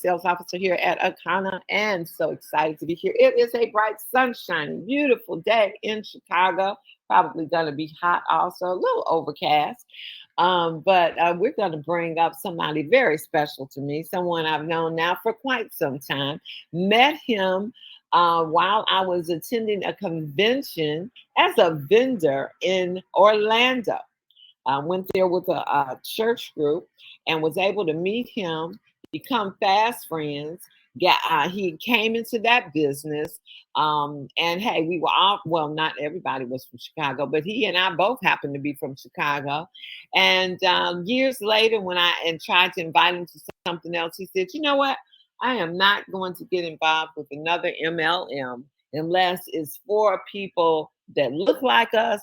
sales officer here at Akana, and so excited to be here. It is a bright, sunshiny, beautiful day in Chicago. Probably going to be hot also, a little overcast. But we're going to bring up somebody very special to me, someone I've known now for quite some time. Met him while I was attending a convention as a vendor in Orlando. I went there with a church group and was able to meet him, become fast friends. He came into that business. And hey, we were all, well, not everybody was from Chicago, but he and I both happened to be from Chicago. And years later, when I and tried to invite him to something else, he said, you know what? I am not going to get involved with another MLM unless it's for people that look like us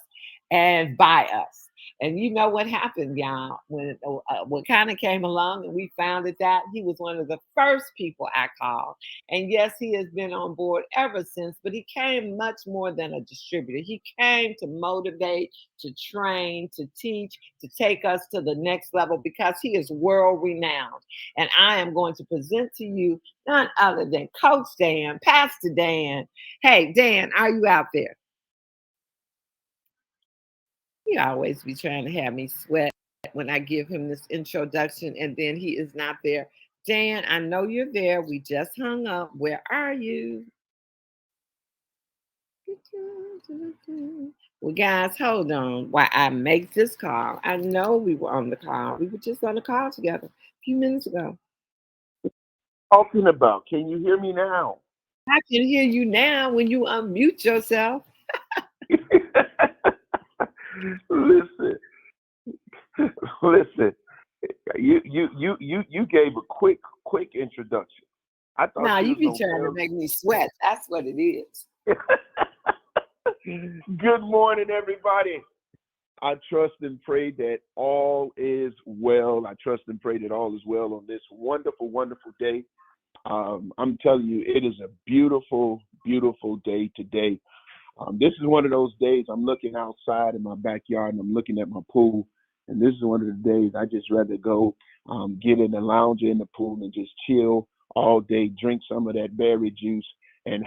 and buy us. And you know what happened, y'all? When what kind of came along and we found that he was one of the first people I called. And yes, he has been on board ever since, but he came much more than a distributor. He came to motivate, to train, to teach, to take us to the next level because he is world renowned. And I am going to present to you none other than Coach Dan, Pastor Dan. Hey, Dan, are you out there? He always be trying to have me sweat when I give him this introduction and then he is not there. Dan, I know you're there. We just hung up. Where are you? Well, guys, hold on while I make this call. I know we were on the call. We were just on the call together a few minutes ago. Talking about? Can you hear me now? I can hear you now when you unmute yourself. Listen, listen. You gave a quick introduction. I thought Now you you was be gonna trying to make me sweat. That's what it is. Good morning, everybody. I trust and pray that all is well. I trust and pray that all is well on this wonderful, wonderful day. I'm telling you, it is a beautiful, beautiful day today. This is one of those days I'm looking outside in my backyard and I'm looking at my pool. And this is one of the days I just rather go get in the lounge in the pool and just chill all day, drink some of that berry juice and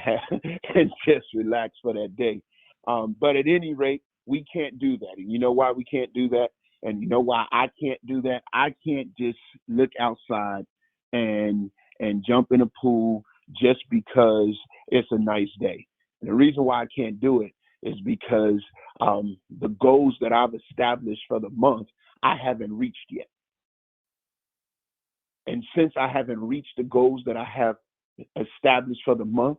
and just relax for that day. But at any rate, we can't do that. And you know why we can't do that? And you know why I can't do that? I can't just look outside and jump in a pool just because it's a nice day. And the reason why I can't do it is because the goals that I've established for the month, I haven't reached yet. And since I haven't reached the goals that I have established for the month,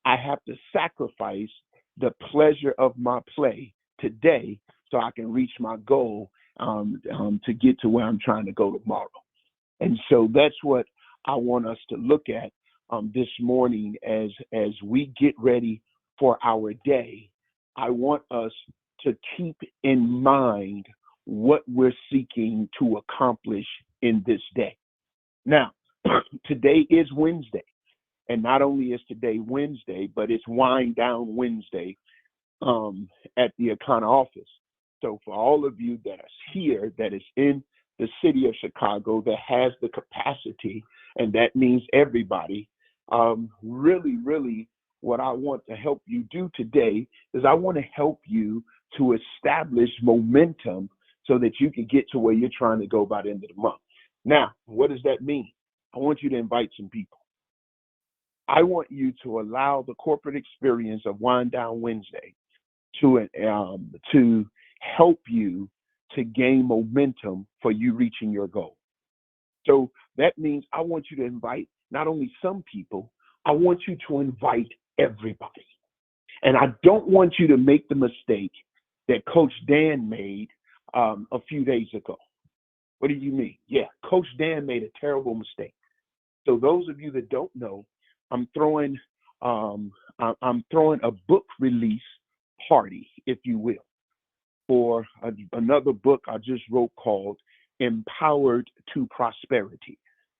I have to sacrifice the pleasure of my play today so I can reach my goal to get to where I'm trying to go tomorrow. And so that's what I want us to look at this morning as we get ready for our day. I want us to keep in mind what we're seeking to accomplish in this day. Now, today is Wednesday. And not only is today Wednesday, but it's Wind Down Wednesday at the Akana office. So for all of you that are here, that is in the city of Chicago, that has the capacity, and that means everybody, really, what I want to help you do today is I want to help you to establish momentum so that you can get to where you're trying to go by the end of the month. Now, what does that mean? I want you to invite some people. I want you to allow the corporate experience of Wind Down Wednesday to help you to gain momentum for you reaching your goal. So that means I want you to invite not only some people, I want you to invite everybody. And I don't want you to make the mistake that Coach Dan made a few days ago. What do you mean? Yeah, Coach Dan made a terrible mistake. So those of you that don't know, I'm throwing a book release party, if you will, for another book I just wrote called Empowered to Prosperity.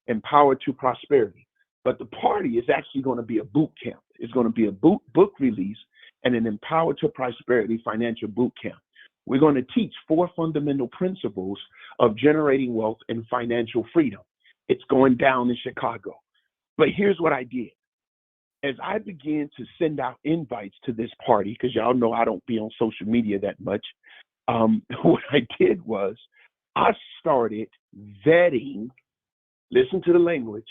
Empowered to Prosperity. But the party is actually going to be a boot camp. It's going to be a book release and an Empowered to Prosperity financial boot camp. We're going to teach 4 fundamental principles of generating wealth and financial freedom. It's going down in Chicago. But here's what I did. As I began to send out invites to this party, because y'all know I don't be on social media that much, what I did was I started vetting, listen to the language,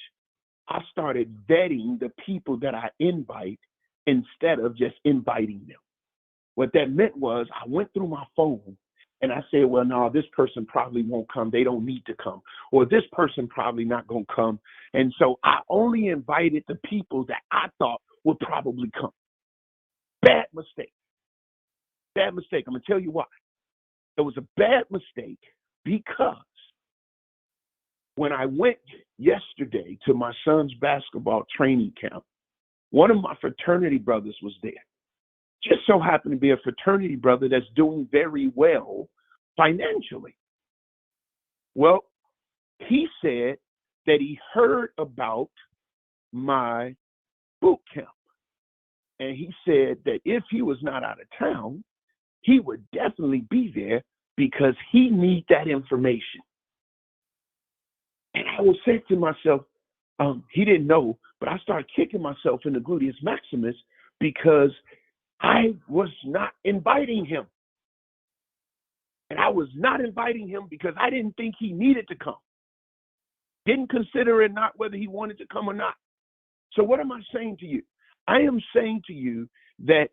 I started vetting the people that I invite instead of just inviting them. What that meant was I went through my phone and I said, well, no, this person probably won't come. They don't need to come. Or this person probably not going to come. And so I only invited the people that I thought would probably come. Bad mistake. Bad mistake. I'm going to tell you why. It was a bad mistake because when I went yesterday to my son's basketball training camp, one of my fraternity brothers was there. Just so happened to be a fraternity brother that's doing very well financially. Well, he said that he heard about my boot camp. And he said that if he was not out of town, he would definitely be there because he needs that information. And I was saying to myself, he didn't know, but I started kicking myself in the gluteus maximus because I was not inviting him. And I was not inviting him because I didn't think he needed to come. Didn't consider it not whether he wanted to come or not. So what am I saying to you? I am saying to you that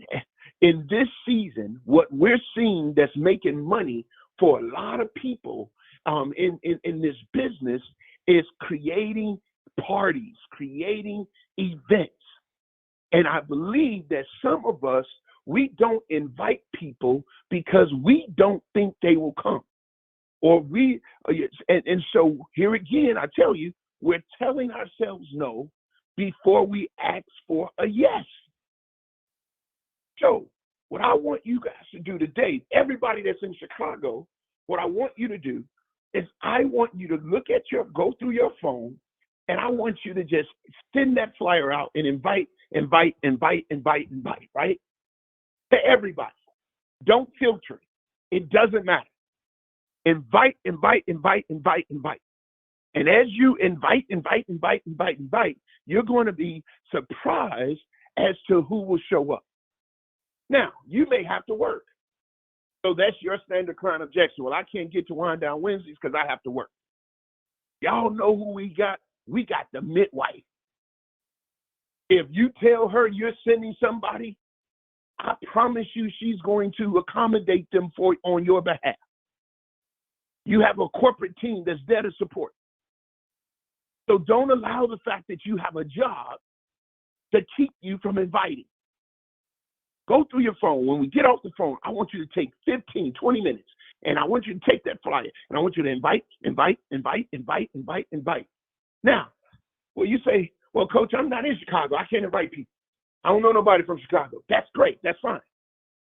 in this season, what we're seeing that's making money for a lot of people in this business is creating parties, creating events. And I believe that some of us, we don't invite people because we don't think they will come. Or and so here again, I tell you, we're telling ourselves no before we ask for a yes. So what I want you guys to do today, everybody that's in Chicago, what I want you to do is I want you to go through your phone, and I want you to just send that flyer out and invite, right? To everybody. Don't filter it. It doesn't matter. Invite. And as you invite, you're going to be surprised as to who will show up. Now, you may have to work. So that's your standard client objection. Well, I can't get to Wind Down Wednesdays because I have to work. Y'all know who we got? We got the midwife. If you tell her you're sending somebody, I promise you she's going to accommodate them on your behalf. You have a corporate team that's there to support. So don't allow the fact that you have a job to keep you from inviting. Go through your phone. When we get off the phone, I want you to take 15, 20 minutes, and I want you to take that flyer, and I want you to invite. Now, well, you say, well, Coach, I'm not in Chicago. I can't invite people. I don't know nobody from Chicago. That's great. That's fine.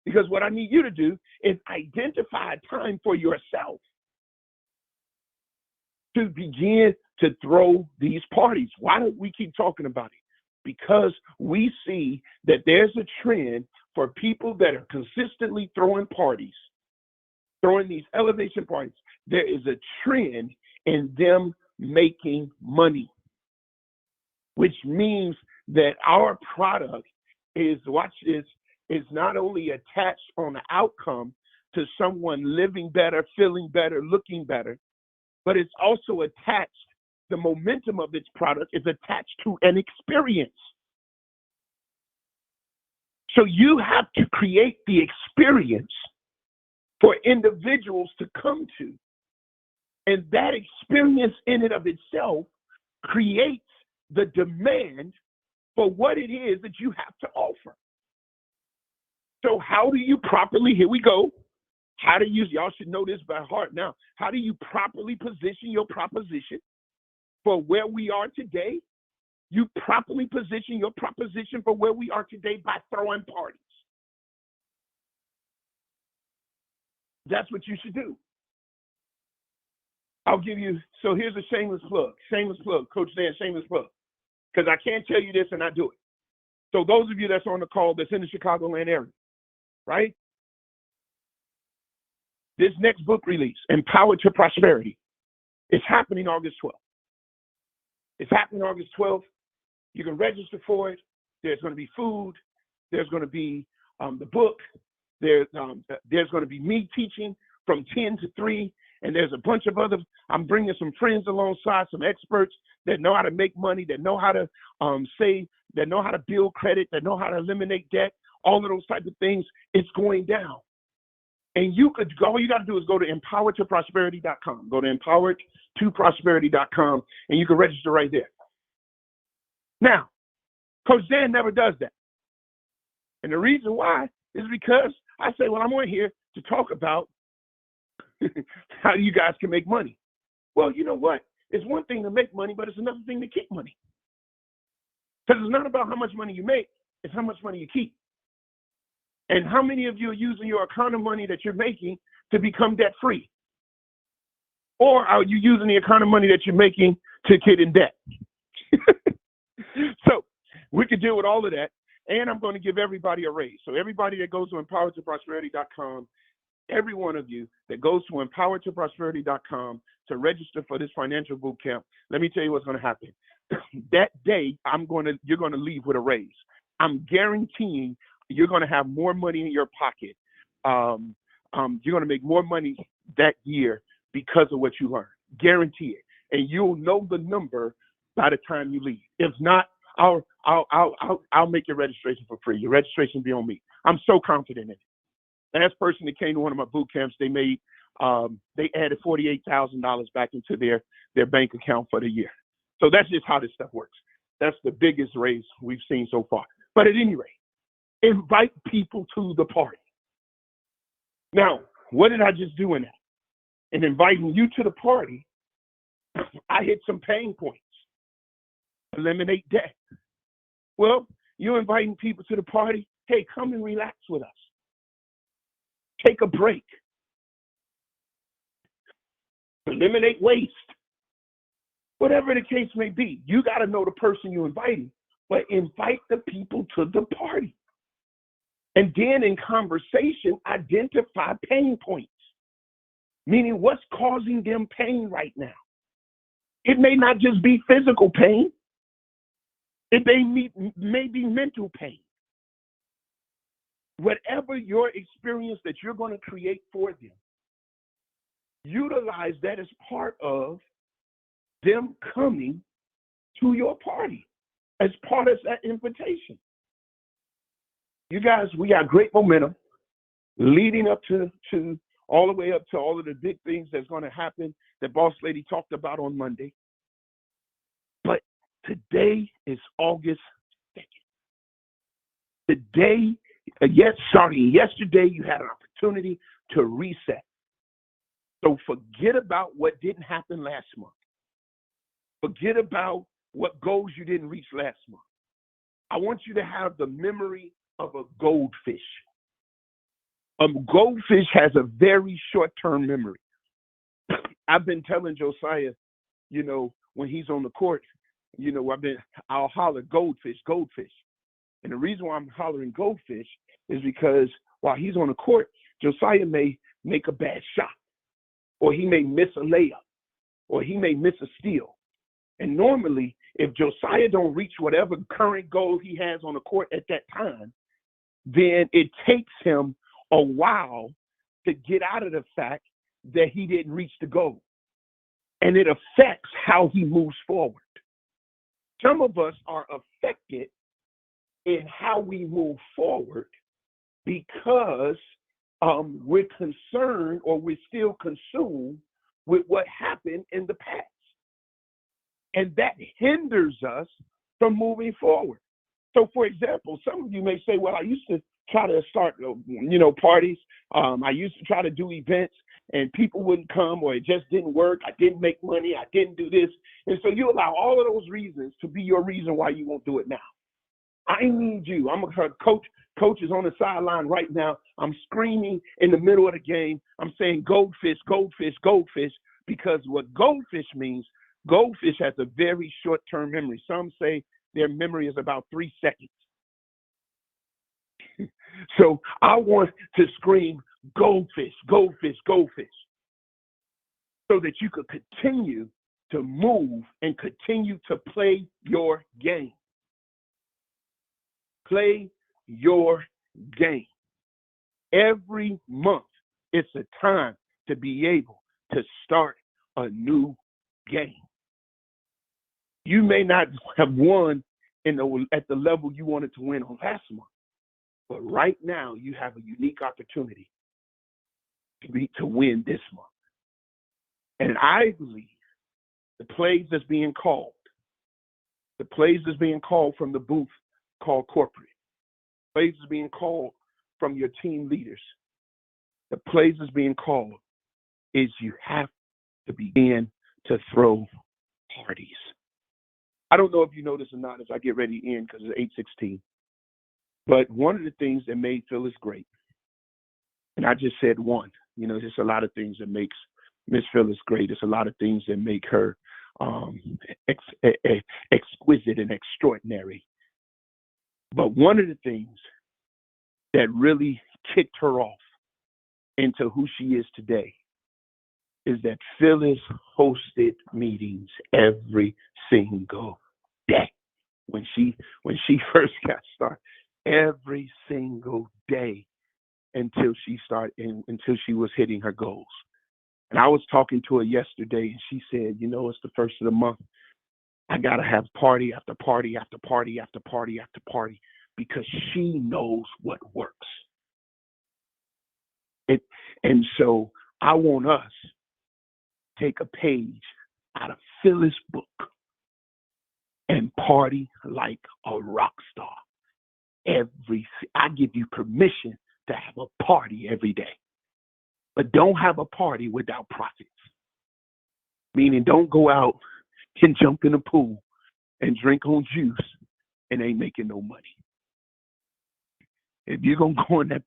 Because what I need you to do is identify a time for yourself to begin to throw these parties. Why do we keep talking about it? Because we see that there's a trend for people that are consistently throwing parties, throwing these elevation parties. There is a trend in them making money, which means that our product is, watch this, is not only attached on the outcome to someone living better, feeling better, looking better, but it's also attached, the momentum of its product is attached to an experience. So you have to create the experience for individuals to come to. And that experience in and of itself creates the demand for what it is that you have to offer. So how do you properly, here we go, how do you, y'all should know this by heart now, how do you properly position your proposition for where we are today? You properly position your proposition for where we are today by throwing parties. That's what you should do. I'll give you, so here's a shameless plug, Coach Dan, shameless plug, because I can't tell you this and not do it. So those of you that's on the call that's in the Chicagoland area, right? This next book release, Empowered to Prosperity, is happening August 12th. It's happening August 12th. You can register for it. There's going to be food. There's going to be the book. There's going to be me teaching from 10 to 3. And there's a bunch of other, I'm bringing some friends alongside, some experts that know how to make money, that know how to save, that know how to build credit, that know how to eliminate debt, all of those types of things. It's going down. And you could go, all you got to do is go to empoweredtoprosperity.com. Go to empoweredtoprosperity.com and you can register right there. Now, Coach Dan never does that. And the reason why is because I say, well, I'm on here to talk about how you guys can make money. Well, you know what? It's one thing to make money, but it's another thing to keep money. Because it's not about how much money you make, it's how much money you keep. And how many of you are using your account of money that you're making to become debt free? Or are you using the account of money that you're making to get in debt? So we could deal with all of that. And I'm going to give everybody a raise. So everybody that goes to empoweredtoprosperity.com, every one of you that goes to empoweredtoprosperity.com to register for this financial boot camp, let me tell you what's going to happen. That day, you're going to leave with a raise. I'm guaranteeing you're going to have more money in your pocket. You're going to make more money that year because of what you learned. Guarantee it. And you'll know the number by the time you leave. If not, I'll make your registration for free. Your registration will be on me. I'm so confident in it. Last person that came to one of my boot camps, they added $48,000 back into their bank account for the year. So that's just how this stuff works. That's the biggest raise we've seen so far. But at any rate, invite people to the party. Now, what did I just do in that? In inviting you to the party, I hit some pain points. Eliminate debt. Well, you're inviting people to the party. Hey, come and relax with us. Take a break. Eliminate waste. Whatever the case may be, you got to know the person you're inviting, but invite the people to the party. And then in conversation, identify pain points, meaning what's causing them pain right now. It may not just be physical pain. It may be mental pain. Whatever your experience that you're going to create for them, utilize that as part of them coming to your party, as part of that invitation. You guys, we got great momentum leading up to all the way up to all of the big things that's going to happen that Boss Lady talked about on Monday. But today is August 2nd. Yesterday you had an opportunity to reset. So forget about what didn't happen last month. Forget about what goals you didn't reach last month. I want you to have the memory of a goldfish. A goldfish has a very short-term memory. I've been telling Josiah, when he's on the court, I'll holler goldfish, goldfish. And the reason why I'm hollering goldfish is because while he's on the court, Josiah may make a bad shot, or he may miss a layup, or he may miss a steal. And normally, if Josiah don't reach whatever current goal he has on the court at that time, then it takes him a while to get out of the fact that he didn't reach the goal. And it affects how he moves forward. Some of us are affected in how we move forward because we're concerned, or we're still consumed with what happened in the past. And that hinders us from moving forward. So, for example, some of you may say, well, I used to try to start, parties. I used to try to do events and people wouldn't come, or it just didn't work. I didn't make money. I didn't do this. And so you allow all of those reasons to be your reason why you won't do it now. I need you. I'm a coach. Coach is on the sideline right now. I'm screaming in the middle of the game. I'm saying goldfish, goldfish, goldfish, because what goldfish means, goldfish has a very short-term memory. Some say their memory is about 3 seconds. So I want to scream goldfish, goldfish, goldfish, so that you could continue to move and continue to play your game. Play your game. Every month, it's a time to be able to start a new game. You may not have won at the level you wanted to win on last month, but right now you have a unique opportunity to win this month. And I believe the plays that's being called from the booth called corporate, plays that's being called from your team leaders, the plays that's being called is you have to begin to throw parties. I don't know if you know this or not as I get ready to end because it's 8:16. But one of the things that made Phyllis great, and I just said one, there's a lot of things that makes Miss Phyllis great. There's a lot of things that make her exquisite and extraordinary. But one of the things that really kicked her off into who she is today is that Phyllis hosted meetings every single day. When she first got started, every single day until she was hitting her goals. And I was talking to her yesterday, and she said, it's the first of the month. I got to have party after party after party after party after party because she knows what works. And so I want us to take a page out of Phyllis' book and party like a rock star. I give you permission to have a party every day. But don't have a party without profits. Meaning don't go out and jump in a pool and drink on juice and ain't making no money. If you're going to go in that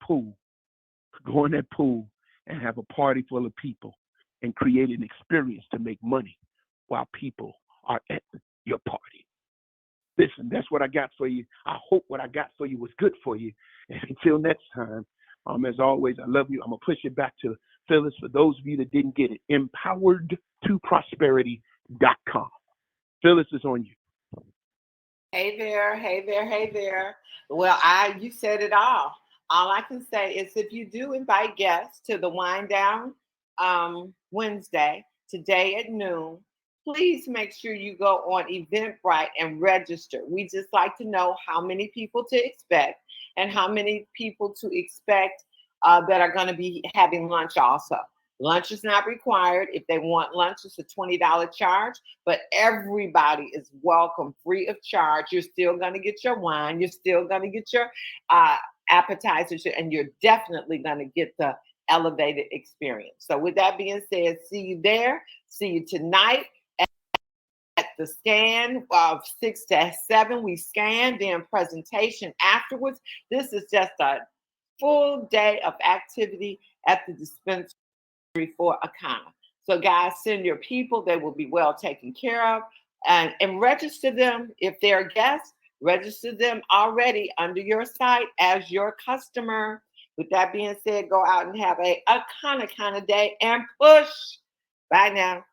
pool and have a party full of people and create an experience to make money while people are at your party. Listen, that's what I got for you. I hope what I got for you was good for you. And until next time, as always, I love you. I'm going to push it back to Phyllis for those of you that didn't get it. Empowered2prosperity.com. Phyllis is on you. Hey there, hey there, hey there. Well, you said it all. All I can say is if you do invite guests to the Wind Down Wednesday, today at noon, please make sure you go on Eventbrite and register. We just like to know how many people to expect and how many people to expect that are going to be having lunch also. Lunch is not required. If they want lunch, it's a $20 charge, but everybody is welcome, free of charge. You're still going to get your wine. You're still going to get your appetizers, and you're definitely going to get the elevated experience. So with that being said, see you there. See you tonight at the scan of 6 to 7. We scan, then presentation afterwards. This is just a full day of activity at the dispensary for Akana. So guys, send your people. They will be well taken care of. And register them if they're guests. Register them already under your site as your customer. With that being said, go out and have a Akana kind of day and push. Bye now.